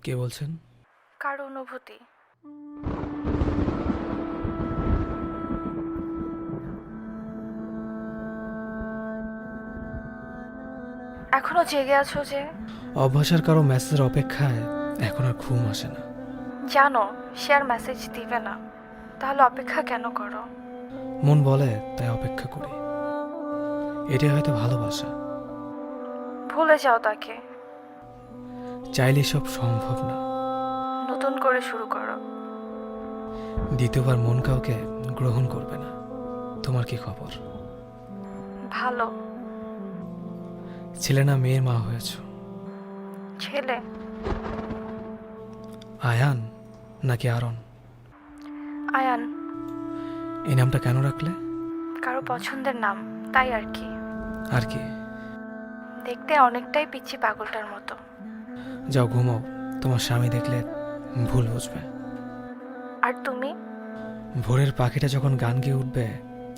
কে বলছেন? কার অনুভূতি? এখনো জেগে আছো যে? অভ্যাসের কারো মেসেজের অপেক্ষায় এখন আর ঘুম আসে না। জানো সে আর মেসেজ দিবে না, তাহলে অপেক্ষা কেন করো? মন বলে তাই অপেক্ষা করি। এটাই হয়তো ভালোবাসা। ভুলে যাও তাকে, চাইলে সব সম্ভব না। নতুন করে শুরু করো। দ্বিতীয়বার মন কাউকে গ্রহণ করবে না। তোমার কি খবর? ভালো। ছেলে না মেয়ের মা হয়েছ? ছেলে। আয়ান নাকি আরন? আয়ান। এই নামটা কেন রাখলে? কারো পছন্দের নাম, তাই আর কি। আর কি? দেখতে অনেকটাই পিচ্ছি পাগলটার মতো। যাও ঘুমাও, তোমার স্বামী দেখলে ভুল বুঝবে। আর তুমি? ভোরের পাখিটা যখন গান গেয়ে উঠবে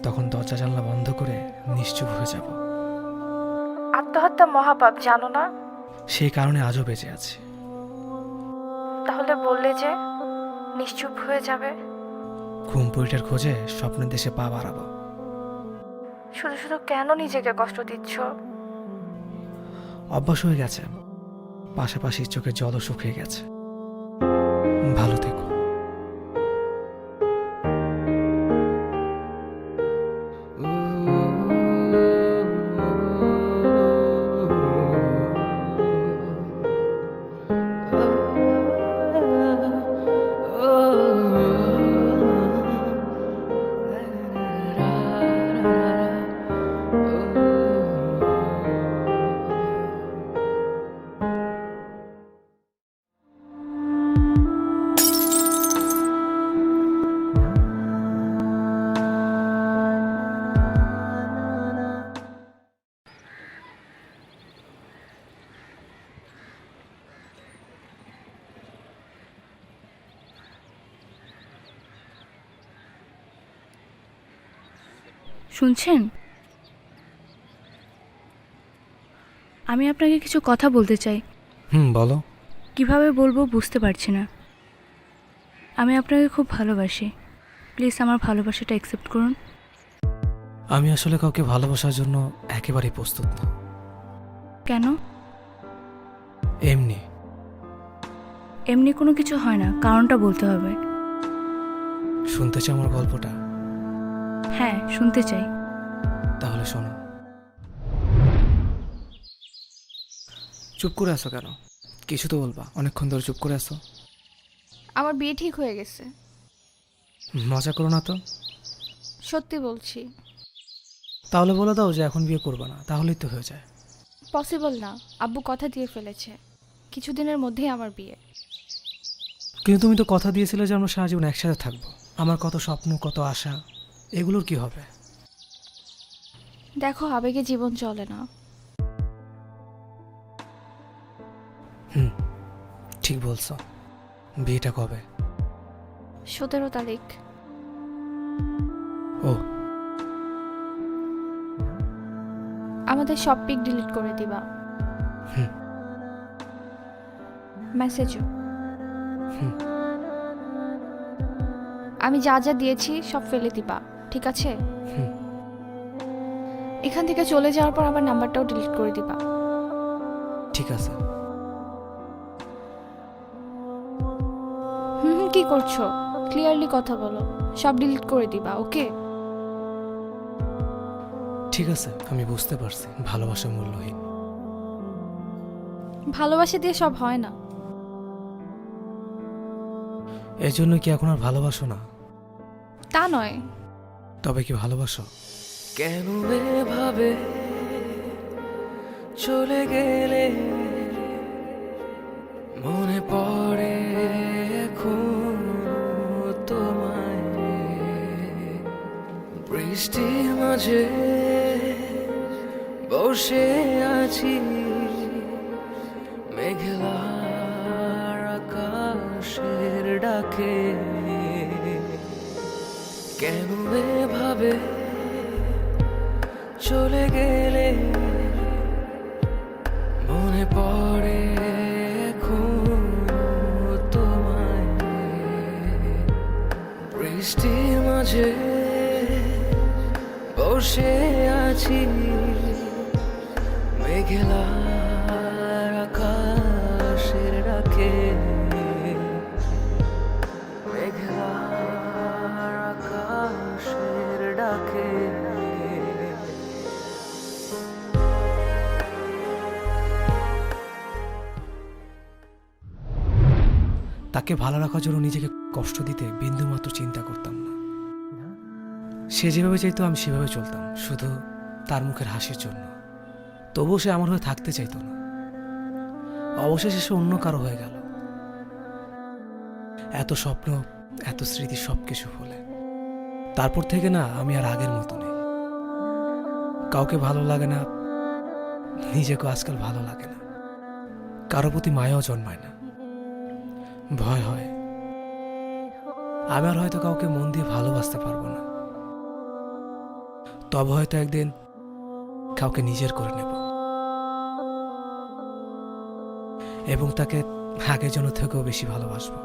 তখন দরজা জানলা বন্ধ করে নিশ্চুপ হয়ে যাব। আত্মহত্যা মহাপাপ, জানো না? সেই কারণে আজও বেঁচে আছি। তাহলে বললে যে নিশ্চুপ হয়ে যাবে। ঘুমপুরিটার খোঁজে স্বপ্নের দেশে পা বাড়াবো। শুধু শুধু কেন নিজেকে কষ্ট দিচ্ছ? অভ্যাস হয়ে গেছে, পাশাপাশি চোখের জলও শুকিয়ে গেছে। ভালো থেকো। শুনছেন? আমি আপনাকে কিছু কথা বলতে চাই। বলো। কিভাবে বলবো বুঝতে পারছি না। আমি আপনাকে খুব ভালোবাসি। প্লিজ আমার ভালোবাসাটা অ্যাকসেপ্ট করুন। আমি আসলে কাউকে ভালোবাসার জন্য একেবারেই প্রস্তুত না। কেন? এমনি। এমনি কোনো কিছু হয় না, কারণটা বলতে হবে। শুনতে চাও আমার গল্পটা? হ্যাঁ, শুনতে চাই। তাহলে শোনো। চুপ করে আছো কেন? কিছু তো বলবা, অনেকক্ষণ ধরে চুপ করে আছো। আমার বিয়ে ঠিক হয়ে গেছে। মজা করো না তো। সত্যি বলছি। তাহলে বলে দাও যে এখন বিয়ে করবে না, তাহলেই তো হয়ে যায়। পসিবল না, আব্বু কথা দিয়ে ফেলেছে, কিছুদিনের মধ্যেই আমার বিয়ে। কিন্তু তুমি তো কথা দিয়েছিলে যে আমরা সারা জীবন একসাথে থাকবো। আমার কত স্বপ্ন, কত আশা, এগুলোর কি হবে? দেখো, আবেগে জীবন চলে না। ঠিক বলছো। বিয়েটা কবে? 17 তারিখ। ও, আমাদের সব পিক ডিলিট করে দিবা। মেসেজও। আমি যা যা দিয়েছি সব ফেলে দিবা, ঠিক আছে? এখান থেকে চলে যাওয়ার পর আমার নাম্বারটাও ডিলিট করে দিবা। ঠিক আছে। কি করছো? ক্লিয়ারলি কথা বলো। সব ডিলিট করে দিবা, ওকে? ঠিক আছে, আমি বুঝতে পারছি ভালোবাসা মূল্যহীন। ভালোবাসা দিয়ে সব হয় না। এই জন্য কি এখন আর ভালোবাসো না? তা নয়। তবে কি ভালোবাসো? কেন এভাবে চলে গেলে মনে পড়ে এখন তোমায়। বৃষ্টির মাঝে বসে আছি মেঘলার আকাশের ডাকে। কেন এভাবে চলে গেলে মনে পড়ে এখন মাঝে বসে আছি, মেঘলা আকাশের ডাকে, মেঘলা আকাশের ডাকে। তাকে ভালো রাখার জন্য নিজেকে কষ্ট দিতে বিন্দুমাত্র চিন্তা করতাম না। সে যেভাবে চাইতো আমি সেভাবে চলতাম, শুধু তার মুখের হাসির জন্য। তবুও সে আমার হয়ে থাকতে চাইতো না। অবশেষে সে অন্য কারো হয়ে গেল। এত স্বপ্ন, এত স্মৃতি, সবকিছু ভুলে। তারপর থেকে না আমি আর আগের মতো নেই। কাউকে ভালো লাগে না, নিজেকে আজকাল ভালো লাগে না। কারো প্রতি মায়াও জন্মায় না, ভয় হয়। আমি আর হয়তো কাউকে মন দিয়ে ভালোবাসতে পারবো না। তবে হয়তো একদিন কাউকে নিজের করে নেব এবং তাকে আগের জন্য থেকেও বেশি ভালোবাসবো।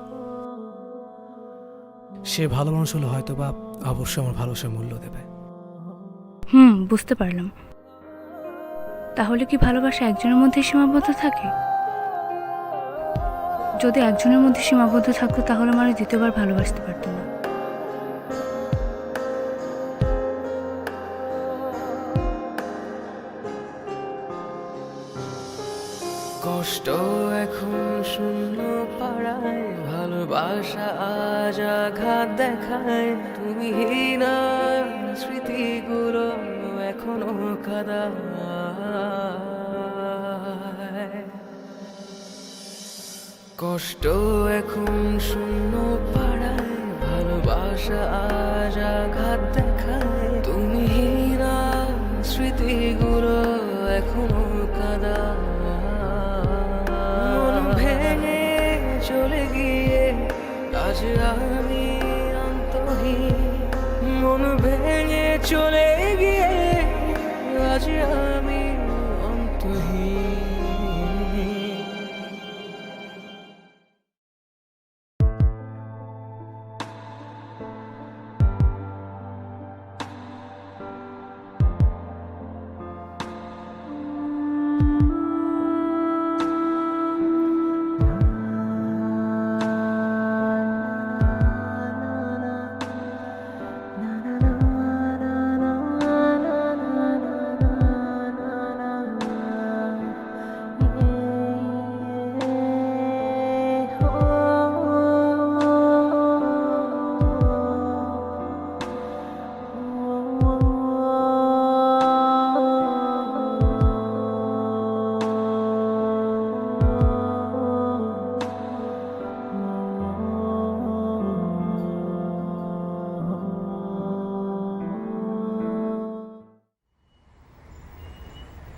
সে ভালো মানুষ হলে হয়তো বা অবশ্যই আমার ভালোবাসার মূল্য দেবে। বুঝতে পারলাম। তাহলে কি ভালোবাসা একজনের মধ্যে সীমাবদ্ধ থাকে? যদি একজনের মধ্যে সীমাবদ্ধ থাকতো তাহলে মানুষ দ্বিতীয়বার ভালোবাসতে পারতো না। কষ্ট এখন শূন্য পাড়ায়, ভালোবাসা আজ আঘাত দেখায়। তুমি না স্মৃতিগুলো এখনো কাদায়। কষ্ট এখন শূন্য পাড়ায়, ভালোবাসা আজ আঘাত দেখায়। তুমি না স্মৃতিগুলো এখনো কাদায়। মন ভেঙে চলে গিয়ে আজ আমি অন্তহীন। মন ভেঙে চলে গিয়ে আজ আমি অন্তহীন।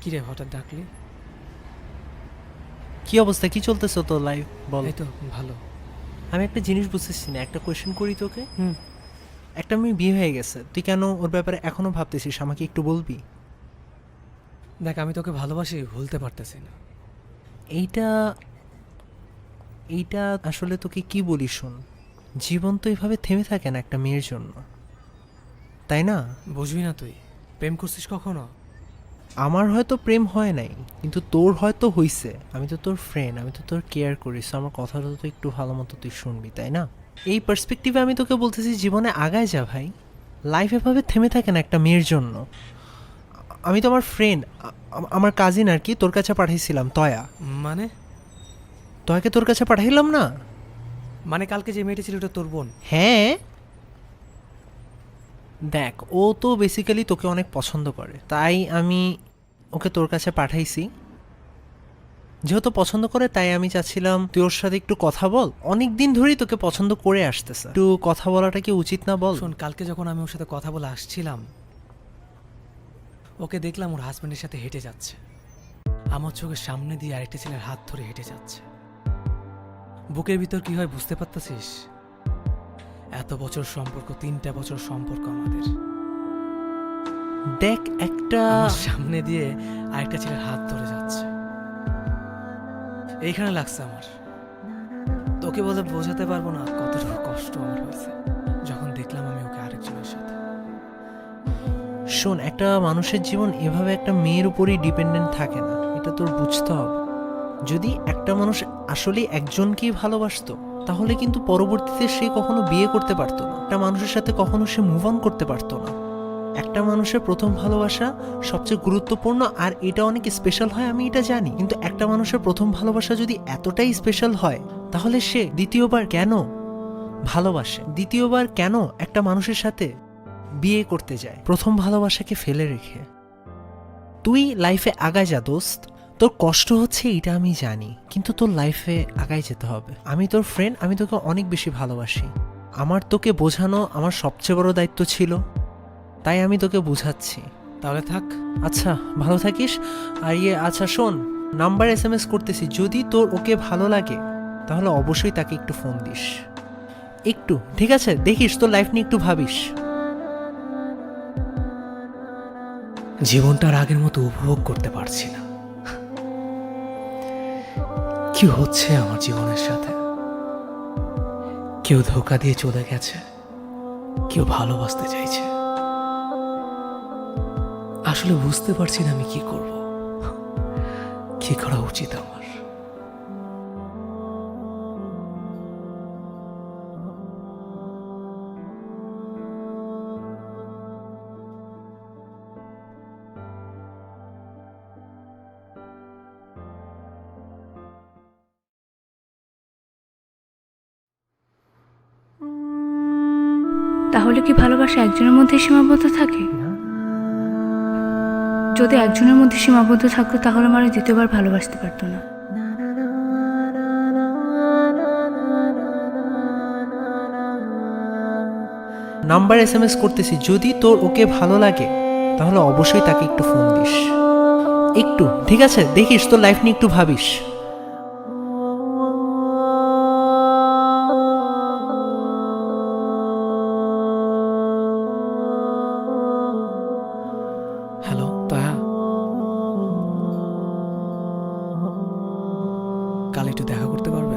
কিরে হঠাৎ ডাকলি? কি অবস্থা, কি চলতেছে তোর লাইফ বল? এই তো ভালো। আমি একটা জিনিস বুঝতেছি না, একটা কোয়েশ্চেন করি তোকে। হুম একটা মেয়ে বিয়ে হয়ে গেছে, তুই কেন ওর ব্যাপারে এখনো ভাবতেছিস? আমাকে একটু বলবি? দেখ, আমি তোকে ভালোবাসি, ভুলতে পারতেছি না। এইটা এইটা আসলে তোকে কি বলি শোন, জীবন তো এভাবে থেমে থাকে না একটা মেয়ের জন্য, তাই না? বুঝবি না তুই? প্রেম করছিস কখনো? আমার হয়তো প্রেম হয় নাই, কিন্তু তোর হয়তো হইছে। আমি তো তোর ফ্রেন্ড, আমি তো তোর কেয়ার করিস, আমার কথাটা তো একটু ভালো মতো তুই শুনবি, তাই না? এই পার্সপেক্টিভে আমি তোকে বলতেছি, জীবনে আগায় যা ভাই। লাইফ এভাবে থেমে থাকে না একটা মেয়ের জন্য। আমি তো আমার ফ্রেন্ড, আমার কাজিন আর কি, তোর কাছে পাঠাইছিলাম তয়া। মানে? তয়াকে তোর কাছে পাঠাইলাম না? মানে কালকে যে মেয়েটা ছিল ওটা তোর বোন? হ্যাঁ, দেখ ও তো বেসিক্যালি তোকে অনেক পছন্দ করে, তাই আমি ওকে তোর কাছে পাঠাইছি। যেহেতু পছন্দ করে তাই আমি চাচ্ছিলাম তুই ওর সাথে একটু কথা বল। অনেক দিন ধরেই তোকে পছন্দ করে আসতেছে, একটু কথা বলাটা কি উচিত না বল? শোন, কালকে যখন আমি ওর সাথে কথা বলে আসছিলাম, ওকে দেখলাম ওর হাজব্যান্ডের সাথে হেঁটে যাচ্ছে। আমার চোখের সামনে দিয়ে আরেকটা ছেলের হাত ধরে হেঁটে যাচ্ছে। বুকের ভিতর কি হয় বুঝতে পারতেছিস? এত বছর সম্পর্ক, 3টা বছর সম্পর্ক আমাদের। দেখ একটা আমার সামনে দিয়ে আরেকটা ছেলের হাত ধরে যাচ্ছে। এইখানে লাগছে আমার। তোকে বলে বোঝাতে পারবো না কতটুকু কষ্ট আমার হয়েছে যখন দেখলাম আমি ওকে আরেকজনের শোন, একটা মানুষের জীবন এভাবে একটা মেয়ের উপরেই ডিপেন্ডেন্ট থাকে না, এটা তোর বুঝতে হবে। যদি একটা মানুষ আসলে একজনকেই ভালোবাসতো তাহলে কিন্তু পরবর্তীতে সে কখনো বিয়ে করতে পারতো না, একটা মানুষের সাথে কখনো সে মুভ অন করতে পারতো না। একটা মানুষের প্রথম ভালোবাসা সবচেয়ে গুরুত্বপূর্ণ, আর এটা অনেক স্পেশাল হয়, আমি এটা জানি। কিন্তু একটা মানুষের প্রথম ভালোবাসা যদি এতটাই স্পেশাল হয় তাহলে সে দ্বিতীয়বার কেন ভালোবাসে, দ্বিতীয়বার কেন একটা মানুষের সাথে বিয়ে করতে যায় প্রথম ভালোবাসাকে ফেলে রেখে? তুই লাইফে আগায় যা দোস্ত, তোর কষ্ট হচ্ছে এটা আমি জানি, কিন্তু তোর লাইফে আগায় যেতে হবে। আমি তোর ফ্রেন্ড, আমি তোকে অনেক বেশি ভালোবাসি। আমার তোকে বোঝানো আমার সবচেয়ে বড় দায়িত্ব ছিল, তাই আমি তোকে বুঝাচ্ছি। তাহলে থাক। আচ্ছা, ভালো থাকিস। আর আচ্ছা শোন, নাম্বার SMS করতেছি, যদি তোর ওকে ভালো লাগে তাহলে অবশ্যই তাকে একটু ফোন দিস, একটু, ঠিক আছে? দেখিস তোর লাইফ নিয়ে একটু ভাবিস। জীবনটা আর আগের মতো উপভোগ করতে পারছি না। কি হচ্ছে আমার জীবনের সাথে? কেউ ধোঁকা দিয়ে চলে গেছে, কেউ ভালোবাসতে চাইছে। আসলে বুঝতে পারছি না আমি কি করব, কি করা উচিত আমার। তাহলে কি ভালোবাসা একজনের মধ্যে সীমাবদ্ধ থাকে? যদি একজনের মধ্যে সীমাবদ্ধ থাকতো তাহলে মানুষ দ্বিতীয়বার ভালোবাসতে পারতো না। নাম্বার SMS করতেছি, যদি তোর ওকে ভালো লাগে তাহলে অবশ্যই তাকে একটু ফোন দিস, একটু, ঠিক আছে? দেখিস তোর লাইফ নিয়ে একটু ভাবিস। হ্যালো তয়া, কাল একটু দেখা করতে পারবে?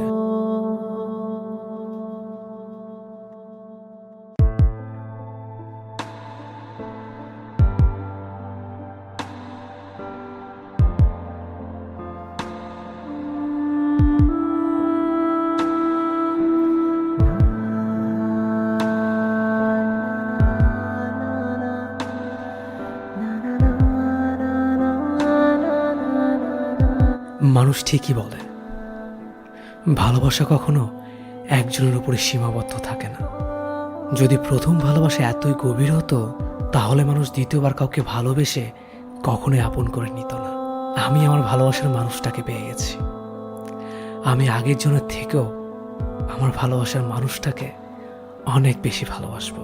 মানুষ ঠিকই বলে, ভালোবাসা কখনো একজনের উপরে সীমাবদ্ধ থাকে না। যদি প্রথম ভালোবাসা এতই গভীর হতো তাহলে মানুষ দ্বিতীয়বার কাউকে ভালোবেসে কখনোই আপন করে নিত না। আমি আমার ভালোবাসার মানুষটাকে পেয়ে গেছি। আমি আগের জনের থেকেও আমার ভালোবাসার মানুষটাকে অনেক বেশি ভালোবাসবো।